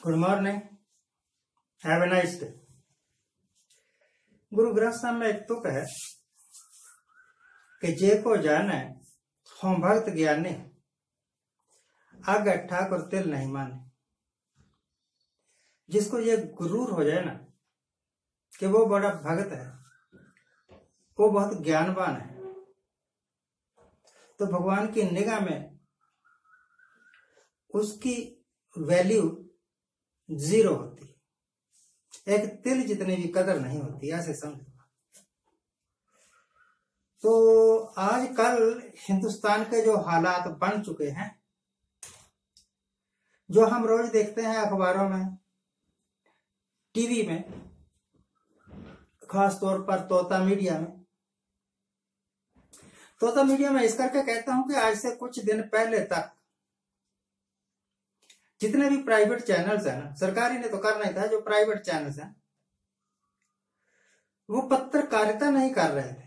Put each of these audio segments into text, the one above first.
Good morning, have a nice day. Guru Granth साहब में एक तुक है कि जे को जाने हम भक्त ज्ञानी, आगे ठाकुर तिल नहीं माने। जिसको ये गुरूर हो जाए ना कि वो बड़ा भक्त है, वो बहुत ज्ञानवान है, तो भगवान की निगाह में उसकी वैल्यू जीरो होती है, एक तिल जितनी भी कदर नहीं होती, ऐसे समझो। तो आजकल हिंदुस्तान के जो हालात बन चुके हैं, जो हम रोज देखते हैं अखबारों में, टीवी में, खास तौर पर तोता मीडिया में। तोता मीडिया में इस करके कहता हूं कि आज से कुछ दिन पहले तक जितने भी प्राइवेट चैनल्स हैं ना, सरकारी ने तो करना ही था, जो प्राइवेट चैनल्स हैं वो पत्रकारिता नहीं कर रहे थे,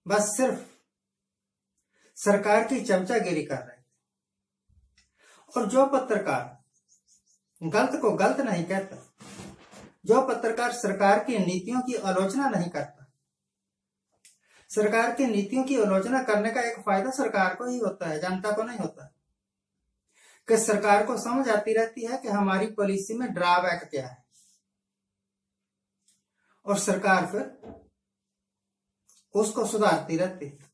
बस सिर्फ सरकार की चमचागिरी कर रहे थे। और जो पत्रकार गलत को गलत नहीं कहता, जो पत्रकार सरकार की नीतियों की आलोचना नहीं करता, सरकार की नीतियों की आलोचना करने का एक फायदा सरकार को ही होता है, जनता को नहीं होता। कि सरकार को समझ आती रहती है कि हमारी पॉलिसी में ड्रॉबैक क्या है, और सरकार फिर उसको सुधारती रहती है।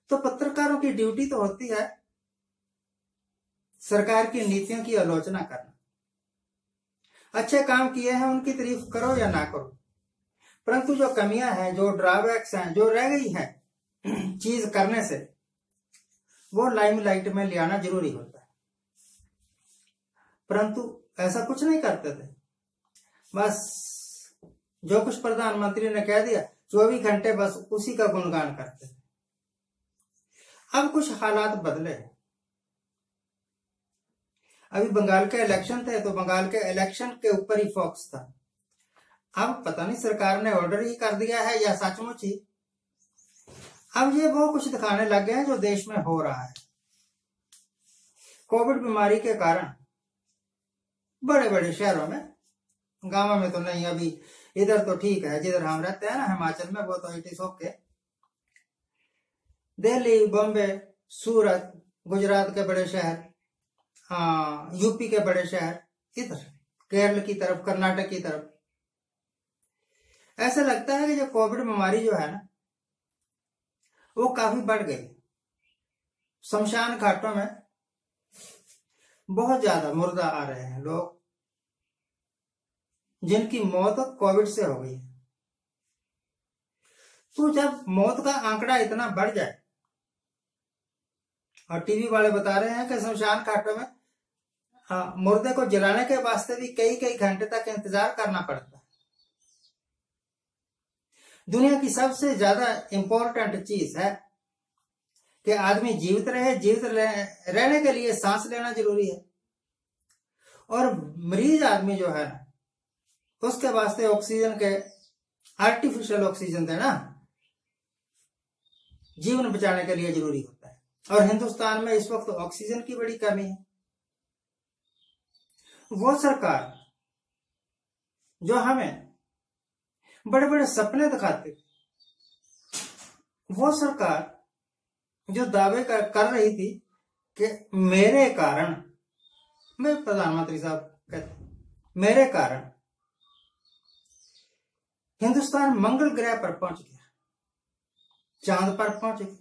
तो पत्रकारों की ड्यूटी तो होती है सरकार की नीतियों की आलोचना करना। अच्छे काम किए हैं उनकी तारीफ करो या ना करो, परंतु जो कमियां हैं, जो ड्रॉबैक्स हैं, जो रह गई है चीज करने से, वो लाइमलाइट में ले आना जरूरी होता है। परंतु ऐसा कुछ नहीं करते थे, बस जो कुछ प्रधानमंत्री ने कह दिया 24 घंटे बस उसी का गुणगान करते थे। अब कुछ हालात बदले। अभी बंगाल के इलेक्शन थे, तो बंगाल के इलेक्शन के ऊपर ही फोकस था। अब पता नहीं सरकार ने ऑर्डर ही कर दिया है या सचमुच ही अब ये वो कुछ दिखाने लग गए हैं जो देश में हो रहा है। कोविड बीमारी के कारण बड़े बड़े शहरों में, गांवों में तो नहीं, अभी इधर तो ठीक है, जिधर हम रहते हैं ना हिमाचल में, वो तो it is okay. Delhi, Bombay, Surat, Gujarat के बड़े शहर, हाँ यूपी के बड़े शहर, इधर केरल की तरफ, कर्नाटक की तरफ, ऐसा लगता है कि जो कोविड बीमारी जो है ना वो काफी बढ़ गई। शमशान घाटों में बहुत ज्यादा मुर्दा आ रहे हैं लोग, जिनकी मौत कोविड से हो गई है। तो जब मौत का आंकड़ा इतना बढ़ जाए, और टीवी वाले बता रहे हैं कि शमशान घाटों में मुर्दे को जलाने के वास्ते भी कई कई घंटे तक इंतजार करना पड़ता है। दुनिया की सबसे ज्यादा इंपॉर्टेंट चीज है कि आदमी जीवित रहे, जीवित रहने के लिए सांस लेना जरूरी है। और मरीज आदमी जो है ना, उसके वास्ते ऑक्सीजन के, आर्टिफिशियल ऑक्सीजन देना जीवन बचाने के लिए जरूरी होता है। और हिंदुस्तान में इस वक्त ऑक्सीजन की बड़ी कमी है। वो सरकार जो हमें बड़े बड़े सपने दिखाते, वो सरकार जो दावे कर रही थी कि मेरे कारण, मैं प्रधानमंत्री साहब कहते मेरे कारण हिंदुस्तान मंगल ग्रह पर पहुंच गया, चांद पर पहुंच गया,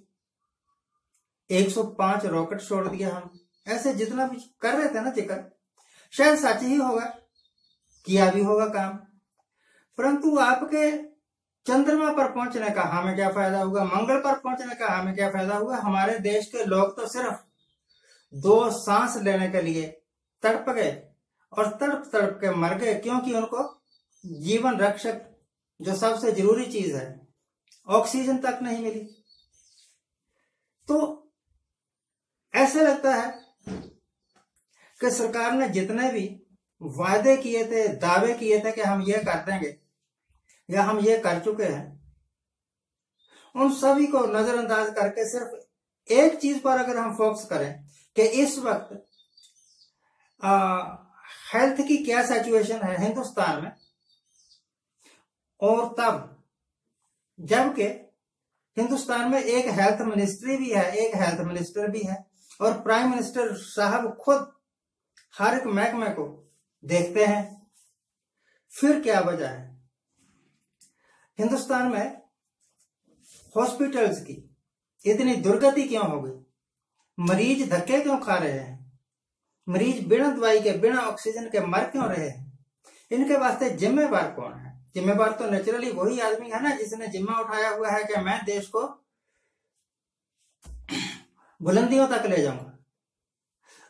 105 रॉकेट छोड़ दिया हम, ऐसे जितना भी कर रहे थे ना जिक्र, शायद सच ही होगा, किया भी होगा काम। परंतु आपके चंद्रमा पर पहुंचने का हमें क्या फायदा हुआ, मंगल पर पहुंचने का हमें क्या फायदा हुआ। हमारे देश के लोग तो सिर्फ 2 सांस लेने के लिए तड़प गए, और तड़प तड़प के मर गए, क्योंकि उनको जीवन रक्षक जो सबसे जरूरी चीज है, ऑक्सीजन तक नहीं मिली। तो ऐसे लगता है कि सरकार ने जितने भी वादे किए थे, दावे किए थे कि हम ये कर देंगे या हम ये कर चुके हैं, उन सभी को नजरअंदाज करके सिर्फ एक चीज पर अगर हम फोकस करें कि इस वक्त हेल्थ की क्या सिचुएशन है हिंदुस्तान में, और तब जबकि हिंदुस्तान में एक हेल्थ मिनिस्ट्री भी है, एक हेल्थ मिनिस्टर भी है, और प्राइम मिनिस्टर साहब खुद हर एक महकमे को देखते हैं। फिर क्या वजह है? हिंदुस्तान में हॉस्पिटल्स की इतनी दुर्गति क्यों हो गई? मरीज धक्के क्यों खा रहे हैं? मरीज बिना दवाई के, बिना ऑक्सीजन के मर क्यों रहे हैं? इनके वास्ते जिम्मेवार कौन है? जिम्मेवार तो नेचुरली वही आदमी है ना जिसने जिम्मा उठाया हुआ है कि मैं देश को बुलंदियों तक ले जाऊंगा।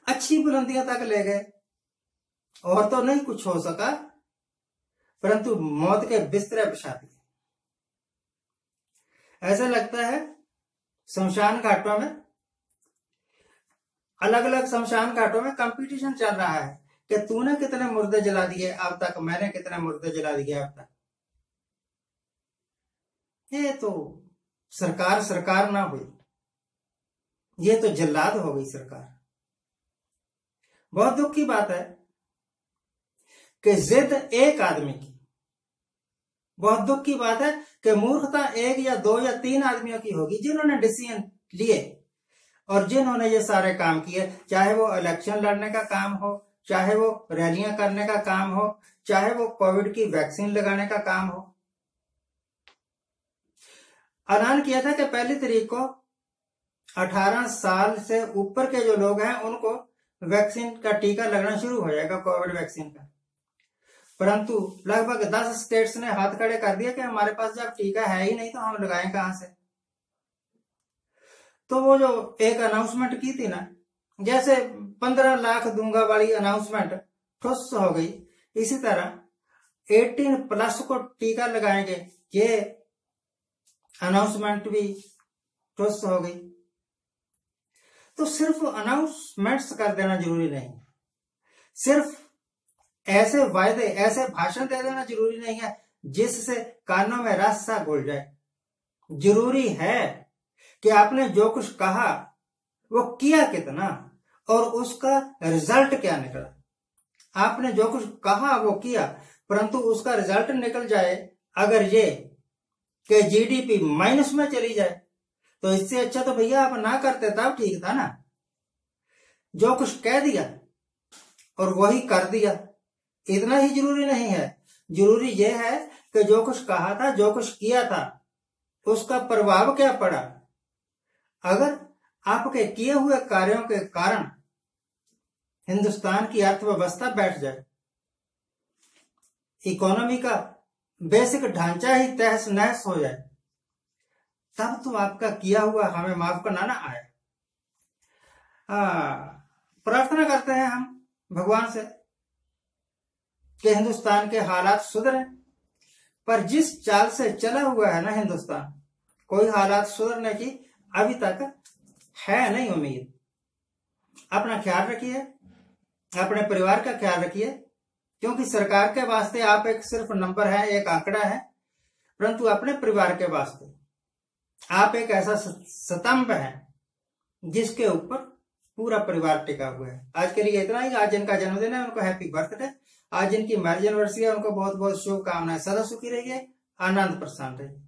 अच्छी बुलंदियों तक ले गए और तो नहीं कुछ हो सका, परंतु मौत के बिस्तरे बिछा दिए। ऐसा लगता है शमशान घाटों में, अलग अलग शमशान घाटों में कंपटीशन चल रहा है कि तूने कितने मुर्दे जला दिए अब तक, मैंने कितने मुर्दे जला दिए अब तक। ये तो सरकार ना हुई, ये तो जल्लाद हो गई सरकार। बहुत दुख की बात है कि जिद एक आदमी की, बहुत दुख की बात है कि मूर्खता एक या दो या तीन आदमियों की होगी जिन्होंने डिसीजन लिए और जिन्होंने ये सारे काम किए, चाहे वो इलेक्शन लड़ने का काम हो, चाहे वो रैलियां करने का काम हो, चाहे वो कोविड की वैक्सीन लगाने का काम हो। ऐलान किया था कि 1 तारीख को 18 साल से ऊपर के जो लोग हैं उनको वैक्सीन का टीका लगना शुरू हो जाएगा, कोविड वैक्सीन का। परंतु लगभग 10 स्टेट्स ने हाथ खड़े कर दिया कि हमारे पास जब टीका है ही नहीं तो हम लगाएं कहां से। तो वो जो एक अनाउंसमेंट की थी ना, जैसे 15 लाख दूंगा वाली अनाउंसमेंट ठुस हो गई, इसी तरह 18+ को टीका लगाएंगे ये अनाउंसमेंट भी ठुस हो गई। तो सिर्फ अनाउंसमेंट्स कर देना जरूरी नहीं, सिर्फ ऐसे वायदे, ऐसे भाषण दे देना जरूरी नहीं है जिससे कानों में रस सा घुल जाए। जरूरी है कि आपने जो कुछ कहा वो किया कितना और उसका रिजल्ट क्या निकला। आपने जो कुछ कहा वो किया, परंतु उसका रिजल्ट निकल जाए अगर ये कि जीडीपी माइनस में चली जाए, तो इससे अच्छा तो भैया आप ना करते तब ठीक था ना। जो कुछ कह दिया और वही कर दिया, इतना ही जरूरी नहीं है। जरूरी यह है कि जो कुछ कहा था, जो कुछ किया था, उसका प्रभाव क्या पड़ा। अगर आपके किए हुए कार्यों के कारण हिंदुस्तान की अर्थव्यवस्था बैठ जाए, इकोनॉमी का बेसिक ढांचा ही तहस नहस हो जाए, तब तो आपका किया हुआ हमें माफ करना ना आए। प्रार्थना करते हैं हम भगवान से कि हिंदुस्तान के हालात सुधरे, पर जिस चाल से चला हुआ है ना हिंदुस्तान, कोई हालात सुधरने की अभी तक है नहीं उम्मीद। अपना ख्याल रखिए, अपने परिवार का ख्याल रखिए, क्योंकि सरकार के वास्ते आप एक सिर्फ नंबर है, एक आंकड़ा है, परंतु अपने परिवार के वास्ते आप एक ऐसा स्तंभ है जिसके ऊपर पूरा परिवार टिका हुआ है। आज के लिए इतना ही। आज जिनका जन्मदिन है उनको हैप्पी बर्थडे, आज जिनकी मैरिज एनिवर्सरी है उनको बहुत बहुत शुभकामनाएं। सदा सुखी रहिए, आनंद प्रसन्न रहिए।